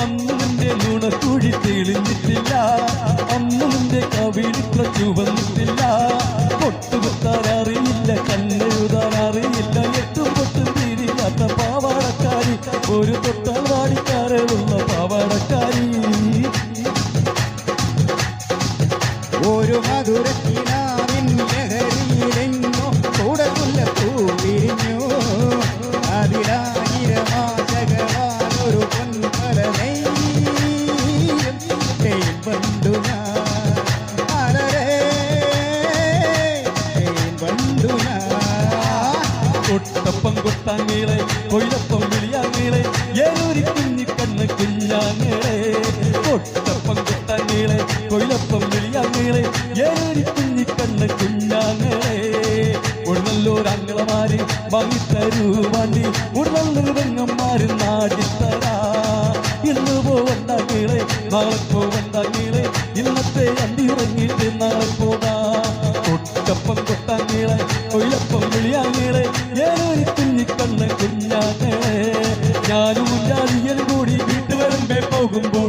അന്ന് നിന്റെ നുണക്കുഴി തെളിഞ്ഞിട്ടില്ല, അന്ന് നിന്റെ കവിളിത്ര ചുവന്നിട്ടില്ല. പൊട്ടുകുത്താൻ അറിയില്ല, കണ്ണെഴുതാൻ അറിയില്ല, എട്ടും പൊട്ടും തിരിയാത്ത പാവാടക്കാരി, ഒരു തൊട്ടാൽ വാടിക്കാരുള്ള പാവാടക്കാരി. ഒരു മധുരത്തിനാവിൻ ലഹരിയിലെങ്ങോ കൂടത്തുല്ല പൂവിരിഞ്ഞു. അതിലായിരമാശകളാലൊരു പൊൻപരനെയ്യും തേൻ വണ്ടു ഞാൻ, അലരേ തേൻ വണ്ടു ഞാൻ. കൊട്ടപ്പം കൊട്ടാങ്ങീളെ, കൊയിലപ്പം വിളിയാങ്ങീളെ, ഏതൊരു കുഞ്ഞിക്കണ്ണ് കുഞ്ഞാങ്ങീളെ. കൊട്ടപ്പം കൊട്ടാങ്ങീളെ, കൊയിലപ്പം വിളിയാങ്ങീളെ, ഏതൊരു കുഞ്ഞിക്കണ്ണ് കുഞ്ഞാങ്ങീളെ. ഉടനല്ലൂരങ്ങളമാര് വാങ്ങിത്തരൂ വണ്ടി, ഉടനല്ലൊരു പെങ്ങന്മാര് നാടിത്തരാ. ഇന്ന് പോവണ്ടാങ്ങീളെ, നാളെ പോവണ്ടാങ്ങീളെ, ഇന്നത്തെ അന്തി ഉറങ്ങിയിട്ട് നാളെ പോകാം. കൊട്ടപ്പം കൊട്ടാങ്ങീളെ, കൊയിലപ്പം വിളിയാങ്ങീളെ, ഏതൊരു കുഞ്ഞിക്കണ്ണ് കുഞ്ഞാങ്ങീളെ. ഞാനും ജാതിയൻ കൂടി വീട്ടുവരമ്പേ പോകുമ്പോ